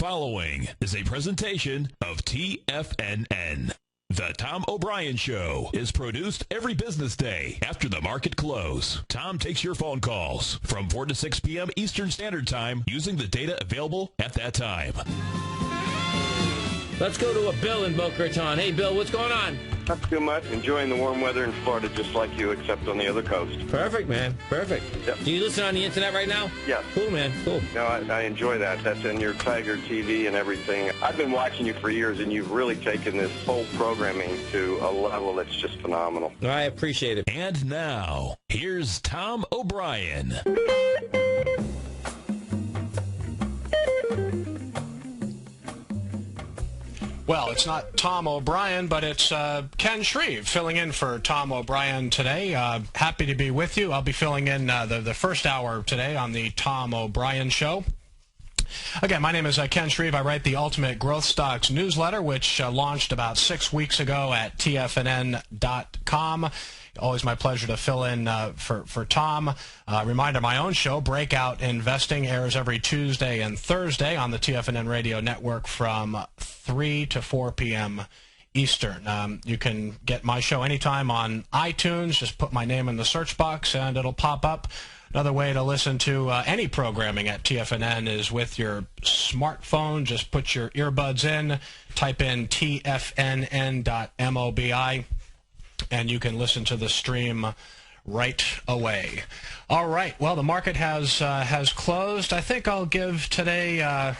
following is a presentation of TFNN. The Tom O'Brien Show is produced every business day after the market close. Tom takes your phone calls from 4 to 6 p.m. Eastern Standard Time using the data available at that time. Let's go to a Bill in Boca Raton. Hey, Bill, what's going on? Not too much. Enjoying the warm weather in Florida just like you, except on the other coast. Perfect, man. Perfect. Yep. Do you listen on the internet right now? Yes. Cool, man. Cool. No, I enjoy that. That's in your Tiger TV and everything. I've been watching you for years, and you've really taken this whole programming to a level that's just phenomenal. I appreciate it. And now, here's Tom O'Brien. Well, it's not Tom O'Brien, but it's Ken Shreve filling in for Tom O'Brien today. Happy to be with you. I'll be filling in the first hour today on the Tom O'Brien Show. Again, my name is Ken Shreve. I write the Ultimate Growth Stocks newsletter, which launched about 6 weeks ago at TFNN.com. Always my pleasure to fill in for Tom. Reminder, my own show, Breakout Investing, airs every Tuesday and Thursday on the TFNN radio network from 3 to 4 p.m. Eastern. You can get my show anytime on iTunes. Just put my name in the search box and it'll pop up. Another way to listen to any programming at TFNN is with your smartphone. Just put your earbuds in, type in TFNN.mobi, and you can listen to the stream right away. All right. Well, the market has closed. I think I'll give today.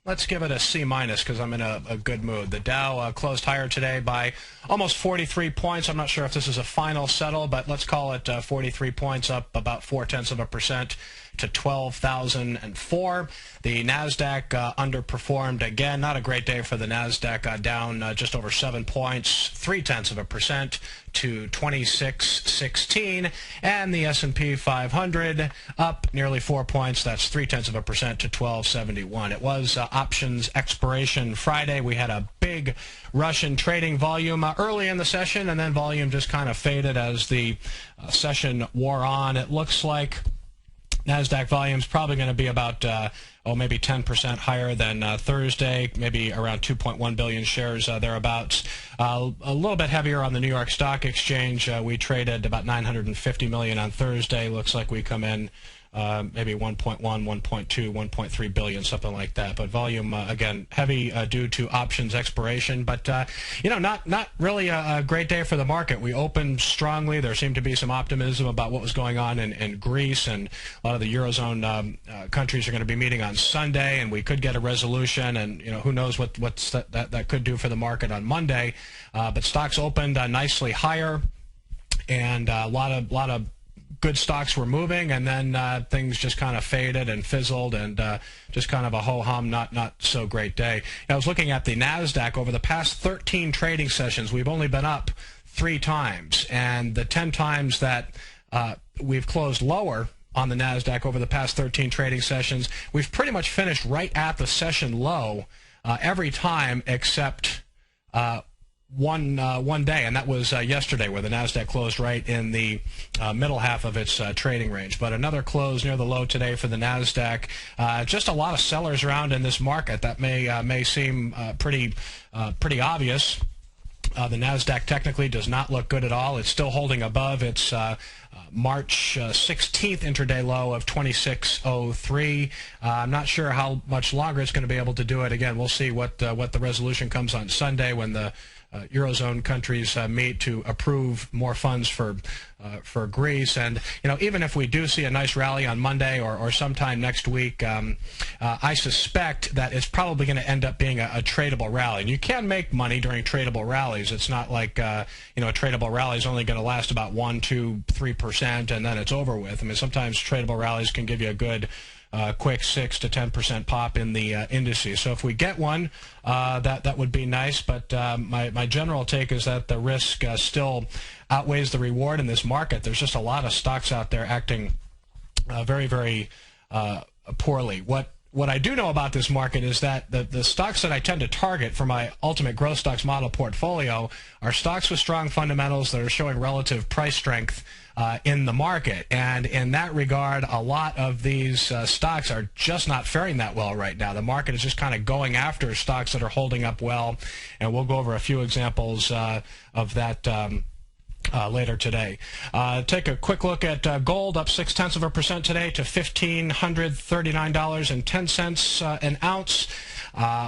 Let's give it a C- because I'm in a good mood. The Dow closed higher today by almost 43 points. I'm not sure if this is a final settle, but let's call it 43 points, up about 0.4% to 12,004. The NASDAQ underperformed again. Not a great day for the NASDAQ, down just over 7 points, 0.3% to 2616. And the S&P 500 up nearly 4 points. That's 0.3% to 1271. It was options expiration Friday. We had a big rush in trading volume early in the session, and then volume just kind of faded as the session wore on. It looks like NASDAQ volume is probably going to be about, maybe 10% higher than Thursday, maybe around 2.1 billion shares thereabouts. A little bit heavier on the New York Stock Exchange. We traded about 950 million on Thursday. Looks like we come in maybe 1.1, 1.2, 1.3 billion, something like that. But volume, again, heavy due to options expiration. But, not really a great day for the market. We opened strongly. There seemed to be some optimism about what was going on in Greece, and a lot of the Eurozone countries are going to be meeting on Sunday, and we could get a resolution, and, who knows what that could do for the market on Monday. But stocks opened nicely higher, and a lot of good stocks were moving, and then things just kind of faded and fizzled, and just kind of a ho-hum, not so great day. I was looking at the NASDAQ. Over the past 13 trading sessions, we've only been up 3 times, and the 10 times that we've closed lower on the NASDAQ over the past 13 trading sessions, we've pretty much finished right at the session low every time except one day, and that was yesterday, where the NASDAQ closed right in the middle half of its trading range. But another close near the low today for the NASDAQ. Just a lot of sellers around in this market. That may seem pretty obvious. The NASDAQ technically does not look good at all. It's still holding above its March 16th intraday low of 2603. I'm not sure how much longer it's going to be able to do it. Again, we'll see what the resolution comes on Sunday when the Eurozone countries meet to approve more funds for Greece. And even if we do see a nice rally on Monday or sometime next week, I suspect that it's probably going to end up being a tradable rally. And you can make money during tradable rallies. It's not like a tradable rally is only going to last about 1, 2, 3%, and then it's over with. I mean, sometimes tradable rallies can give you a good quick 6 to 10% pop in the indices. So if we get one, that would be nice. But my general take is that the risk still outweighs the reward in this market. There's just a lot of stocks out there acting very, very poorly. What what I do know about this market is that the stocks that I tend to target for my ultimate growth stocks model portfolio are stocks with strong fundamentals that are showing relative price strength in the market. And in that regard, a lot of these stocks are just not faring that well right now. The market is just kind of going after stocks that are holding up well, and we'll go over a few examples of that later today. Take a quick look at gold, up 0.6% today to $1,539.10 an ounce.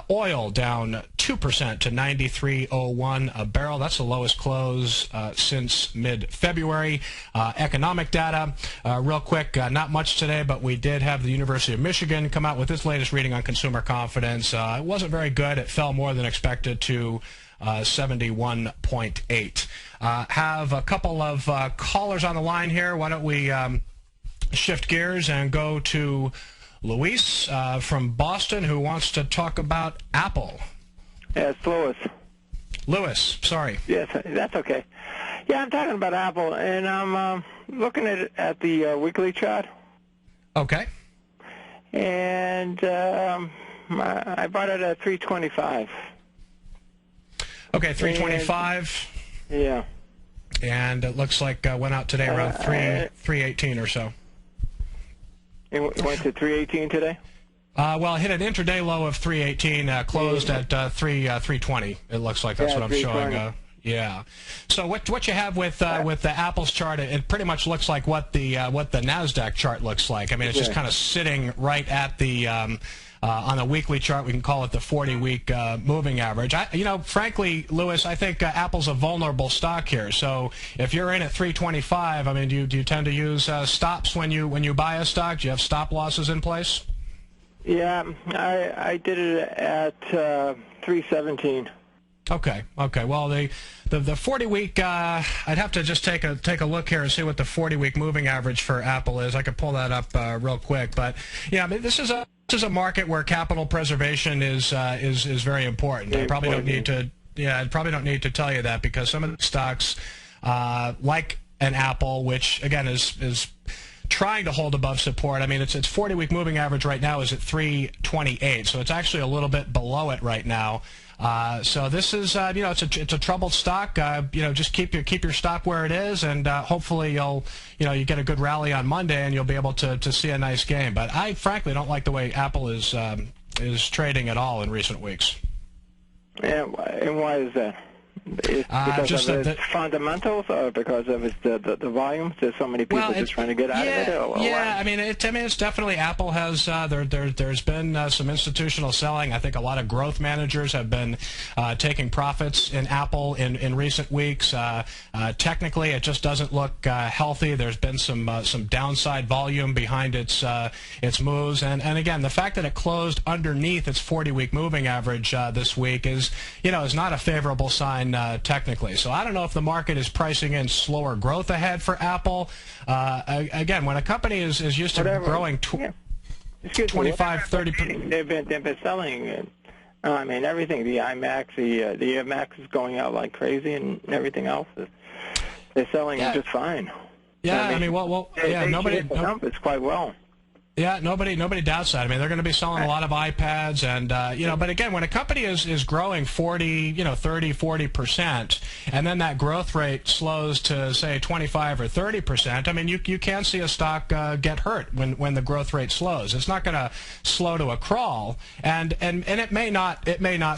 Oil down 2% to $93.01 a barrel. That's the lowest close since mid-February. Economic data, real quick, not much today, but we did have the University of Michigan come out with its latest reading on consumer confidence. It wasn't very good. It fell more than expected to 71.8. Have a couple of callers on the line here. Why don't we shift gears and go to Luis from Boston, who wants to talk about Apple. Yeah, it's Louis. Louis, sorry. Yes, that's okay. Yeah, I'm talking about Apple, and I'm looking at the weekly chart. Okay. And I bought it at 325. Okay, 325. Yeah. And it looks like went out today around 318 or so. It went to 318 today? Well, it hit an intraday low of 318, closed at 320. It looks like that's what I'm showing. Yeah. So what you have with the Apple's chart, it pretty much looks like what the Nasdaq chart looks like. I mean, it's just kind of sitting right at the on a weekly chart. We can call it the 40-week moving average. Frankly, Louis, I think Apple's a vulnerable stock here. So if you're in at 325, I mean, do you tend to use stops when you buy a stock? Do you have stop losses in place? Yeah, I did it at 317. Okay. Well, the 40-week, I'd have to just take a look here and see what the 40-week moving average for Apple is. I could pull that up real quick, but yeah, I mean, this is a market where capital preservation is very important. I probably don't need to tell you that, because some of the stocks, like an Apple, which again is trying to hold above support. I mean, its 40-week moving average right now is at 328, so it's actually a little bit below it right now. So this is, it's a troubled stock. Just keep your stop where it is, and hopefully you get a good rally on Monday, and you'll be able to see a nice gain. But I frankly don't like the way Apple is trading at all in recent weeks. Yeah, and why is that? Because of its fundamentals, or because of its the volumes? There's so many people just trying to get out of it. I mean, it's definitely, Apple has there's been some institutional selling. I think a lot of growth managers have been taking profits in Apple in recent weeks. Technically, it just doesn't look healthy. There's been some downside volume behind its moves, and again, the fact that it closed underneath its 40-week moving average this week is not a favorable sign. Technically. So I don't know if the market is pricing in slower growth ahead for Apple. Again, when a company is used to growing 25, 30%. They've been selling. I mean, everything. The iMac, the iMac is going out like crazy, and everything else. They're selling just fine. Yeah, nobody. It's quite well. Yeah, nobody doubts that. I mean, they're going to be selling a lot of iPads, and but again, when a company is growing 30, 40%, and then that growth rate slows to say 25 or 30%, I mean, you can see a stock get hurt when the growth rate slows. It's not going to slow to a crawl, and it may not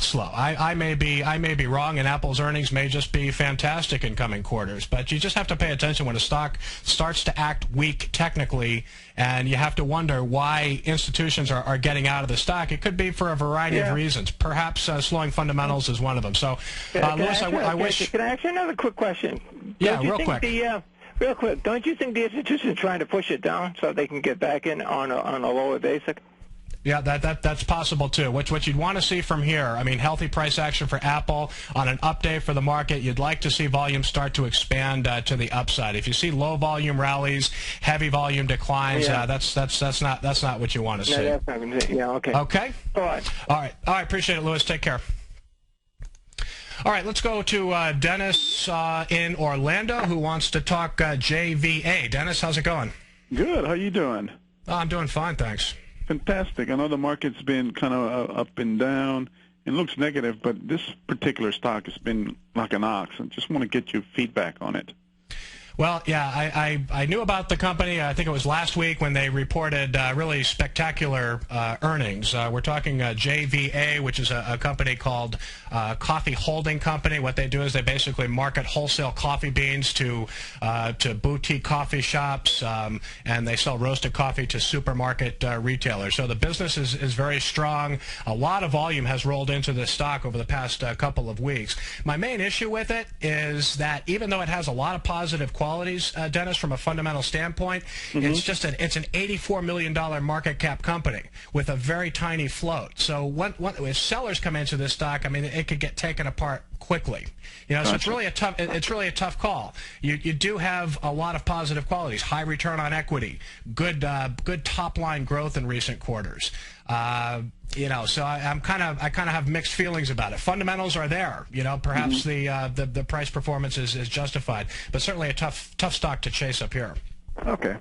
slow. I may be wrong, and Apple's earnings may just be fantastic in coming quarters. But you just have to pay attention when a stock starts to act weak technically, and you have to wonder why institutions are getting out of the stock. It could be for a variety of reasons. Perhaps slowing fundamentals is one of them. So, Louis, I wish... Can I ask you another quick question? Real quick. Real quick, don't you think the institution is trying to push it down so they can get back in on a lower basic? Yeah, that's possible too. What you'd want to see from here, I mean, healthy price action for Apple on an update for the market. You'd like to see volume start to expand to the upside. If you see low volume rallies, heavy volume declines, that's not what you want to see. That's not going to. Yeah, okay. Okay. All right. Appreciate it, Louis. Take care. All right, let's go to Dennis in Orlando, who wants to talk JVA. Dennis, how's it going? Good. How you doing? I'm doing fine, thanks. Fantastic. I know the market's been kind of up and down. It looks negative, but this particular stock has been like an ox. I just want to get your feedback on it. Well, yeah, I knew about the company. I think it was last week when they reported really spectacular earnings. We're talking JVA, which is a company called Coffee Holding Company. What they do is they basically market wholesale coffee beans to boutique coffee shops, and they sell roasted coffee to supermarket retailers. So the business is very strong. A lot of volume has rolled into this stock over the past couple of weeks. My main issue with it is that even though it has a lot of positive qualities, Dennis, from a fundamental standpoint, it's an $84 million market cap company with a very tiny float. So if sellers come into this stock, I mean, it could get taken apart quickly. You know, so it's really a tough call. You do have a lot of positive qualities: high return on equity, good top line growth in recent quarters. You know, so I kind of have mixed feelings about it. Fundamentals are there. You know, perhaps the price performance is justified, but certainly a tough stock to chase up here. Okay.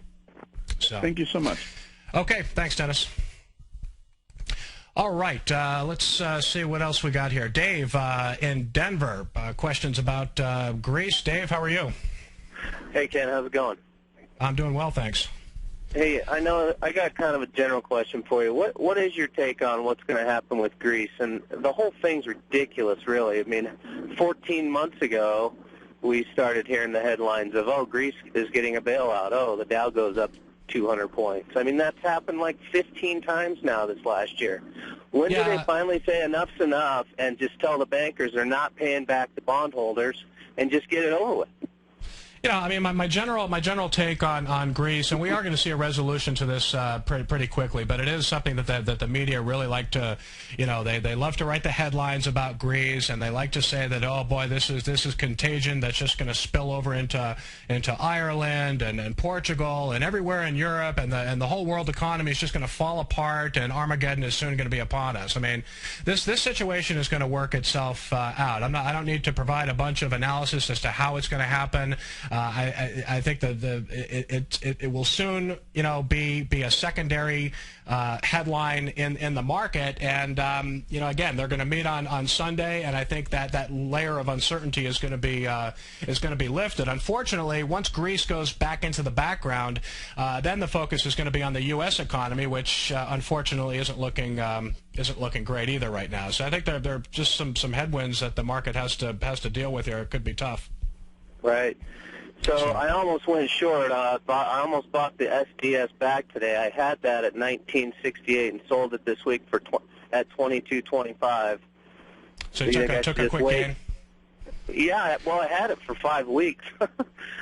So thank you so much. Okay, thanks, Dennis. All right, let's see what else we got here. Dave in Denver, questions about Greece. Dave, how are you? Hey, Ken, how's it going? I'm doing well, thanks. Hey, I know I got kind of a general question for you. What is your take on what's going to happen with Greece? And the whole thing's ridiculous, really. I mean, 14 months ago, we started hearing the headlines of, oh, Greece is getting a bailout. Oh, the Dow goes up 200 points. I mean, that's happened like 15 times now this last year. When do they finally say enough's enough and just tell the bankers they're not paying back the bondholders and just get it over with? You know, I mean, my general take on Greece, and we are going to see a resolution to this pretty quickly, but it is something that the media really like to, you know, they love to write the headlines about Greece, and they like to say that, oh boy, this is contagion that's just going to spill over into Ireland and Portugal and everywhere in Europe, and the whole world economy is just going to fall apart, and Armageddon is soon going to be upon us. I mean, this situation is going to work itself out. I don't need to provide a bunch of analysis as to how it's going to happen. I think that it will soon, you know, be a secondary headline in the market, and you know, again, they're going to meet on Sunday, and I think that layer of uncertainty is going to be lifted. Unfortunately, once Greece goes back into the background, then the focus is going to be on the U.S. economy, which unfortunately isn't looking great either right now. So I think there are just some headwinds that the market has to deal with here. It could be tough. Right. So I almost went short. I almost bought the SDS back today. I had that at 1968 and sold it this week at 22.25. So you took a quick gain? Yeah. Well, I had it for 5 weeks.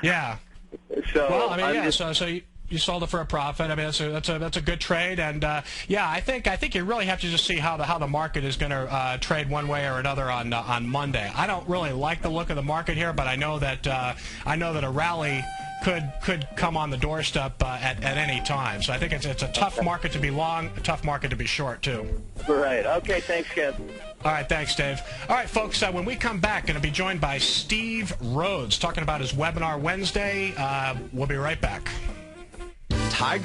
Yeah. So well, I mean, so you sold it for a profit. I mean, that's a good trade, and yeah, I think you really have to just see how the market is going to trade one way or another on Monday. I don't really like the look of the market here, but I know that a rally could come on the doorstep at any time. So I think it's a tough market to be long, a tough market to be short too. Right. Okay. Thanks, Ken. All right. Thanks, Dave. All right, folks. When we come back, going to be joined by Steve Rhodes talking about his webinar Wednesday. We'll be right back. Tiger